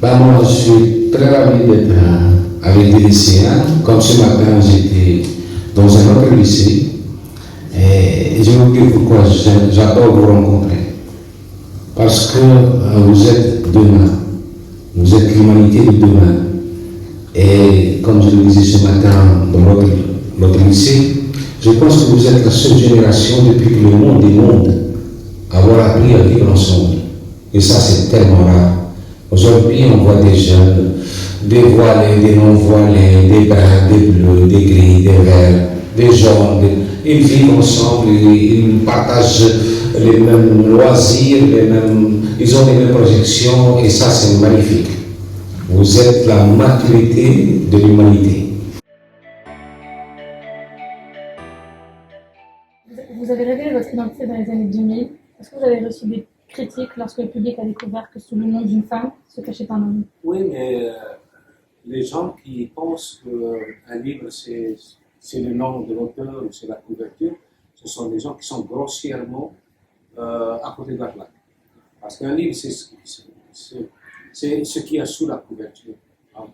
Bah, moi, je suis très ravi d'être avec des lycéens. Comme ce matin, j'étais dans un autre lycée. Et je vais vous dire pourquoi j'adore vous rencontrer. Parce que vous êtes demain. Vous êtes l'humanité de demain. Et comme je le disais ce matin dans notre lycée, je pense que vous êtes la seule génération depuis que le monde est monde à avoir appris à vivre ensemble. Et ça, c'est tellement rare. Aujourd'hui, on voit des jeunes, des voilés, des non-voilés, des bruns, des bleus, des gris, des verts, des jaunes. Ils vivent ensemble, ils partagent les mêmes loisirs, ils ont les mêmes projections, et ça, c'est magnifique. Vous êtes la maturité de l'humanité. Vous avez révélé votre identité dans les années 2000. Est-ce que vous avez reçu des critiques lorsque le public a découvert que sous le nom d'une femme se cachait un homme? Oui, mais les gens qui pensent qu'un livre, c'est le nom de l'auteur ou c'est la couverture, ce sont des gens qui sont grossièrement à côté de la plaque. Parce qu'un livre, c'est ce qu'il y a sous la couverture. Donc,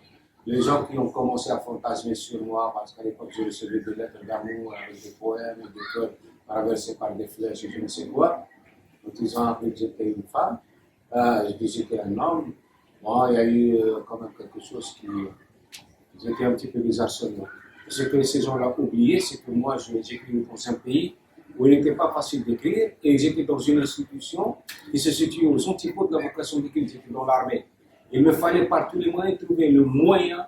les gens qui ont commencé à fantasmer sur moi, parce qu'à l'époque, je recevais des lettres d'amour avec des poèmes, des cœurs traversés par des flèches et je ne sais quoi, en disant appris que j'étais une femme, je dis que j'étais un homme. Bon, il y a eu quand même quelque chose qui était un petit peu bizarre sur moi. Ce que ces gens-là oubliaient, c'est que moi, j'écrivais dans un pays où il n'était pas facile d'écrire et j'étais dans une institution qui se situe aux antipodes de la vocation d'écrire, j'étais dans l'armée. Il me fallait par tous les moyens trouver le moyen,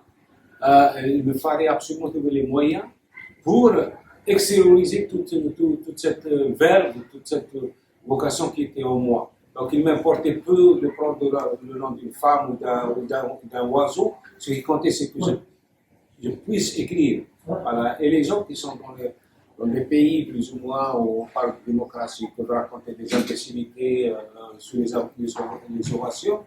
il me fallait absolument trouver les moyens pour extérioriser toute cette verve, toute cette vocation qui était en moi. Donc il m'importait peu de prendre le nom d'une femme ou d'un oiseau. Ce qui comptait, c'est que je puisse écrire. Voilà. Et les gens qui sont dans les pays plus ou moins où on parle de démocratie, peuvent raconter des imbécilités sous les ovations,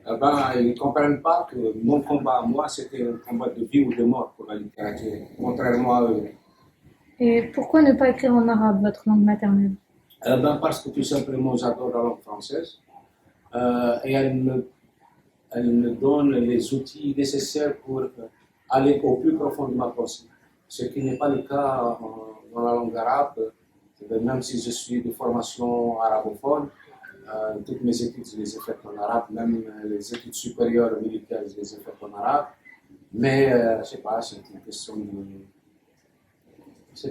ils ne comprennent pas que mon combat à moi, c'était un combat de vie ou de mort pour la littérature, contrairement à eux. Et pourquoi ne pas écrire en arabe, votre langue maternelle? Parce que tout simplement, j'adore la langue française et elle me donne les outils nécessaires pour aller au plus profond de ma pensée. Ce qui n'est pas le cas dans la langue arabe, même si je suis de formation arabophone, toutes mes études, je les ai faites en arabe, même les études supérieures militaires, je les ai faites en arabe. Mais, je ne sais pas, c'est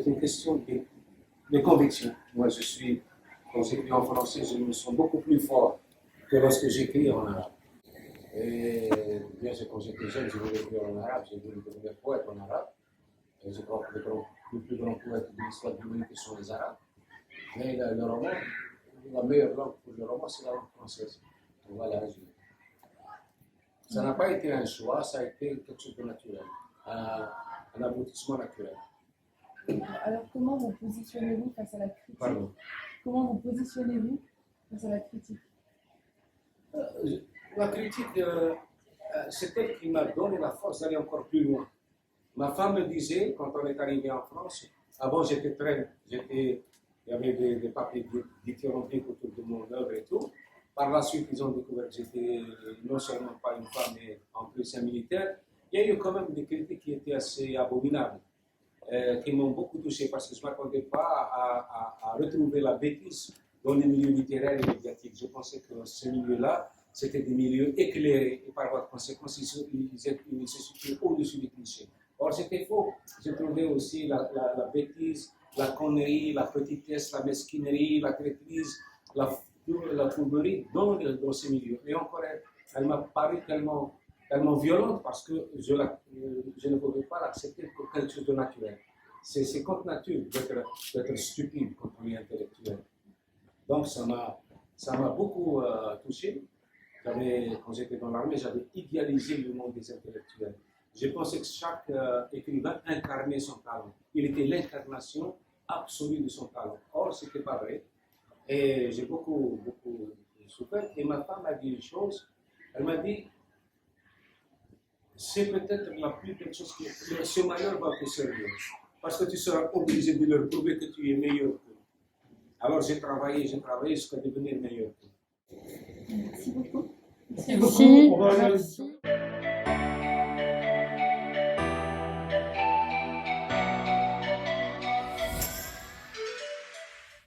une question de conviction. Moi, quand j'écris en français, je me sens beaucoup plus fort que lorsque j'écris en arabe. Et bien sûr, quand j'étais jeune, je voulais écrire en arabe, j'ai voulu devenir poète en arabe. Et je crois que les plus grands poètes de l'histoire de l'humanité sont les arabes. Mais le roman, la meilleure langue pour le roman, c'est la langue française. Donc voilà, ça n'a pas été un choix, ça a été quelque chose de naturel, un aboutissement naturel. Alors, comment vous positionnez-vous face à la critique? Pardon. Comment vous positionnez-vous face à la critique? La critique, c'est elle qui m'a donné la force d'aller encore plus loin. Ma femme me disait, quand on est arrivé en France, avant il y avait des papiers dithyrambiques autour de mon œuvre et tout. Par la suite, ils ont découvert que j'étais non seulement pas une femme, mais en plus un militaire. Il y a eu quand même des critiques qui étaient assez abominables, qui m'ont beaucoup touché parce que je ne m'attendais pas à retrouver la bêtise dans les milieux littéraires et médiatiques. Je pensais que dans ce milieu-là, c'était des milieux éclairés et par voie de conséquence, ils se situaient au-dessus des clichés. Or, c'était faux. J'ai trouvé aussi la bêtise, la connerie, la petitesse, la mesquinerie, la traîtrise, la fourberie dans ces milieux. Et encore, elle m'a paru tellement violente parce que je ne pouvais pas l'accepter pour quelque chose de naturel. C'est contre nature d'être stupide quand on est intellectuel. Donc, ça m'a beaucoup touché. Quand j'étais dans l'armée, j'avais idéalisé le monde des intellectuels. Je pensais que chaque écrivain incarnait son talent. Il était l'incarnation absolue de son talent. Or, ce n'était pas vrai. Et j'ai beaucoup souffert. Et ma femme m'a dit une chose. Elle m'a dit, c'est peut-être la plus belle chose ce malheur va te servir. Parce que tu seras obligé de leur prouver que tu es meilleur qu'eux. Alors j'ai travaillé jusqu'à devenir meilleur qu'eux. Merci beaucoup. Merci. On va- Merci.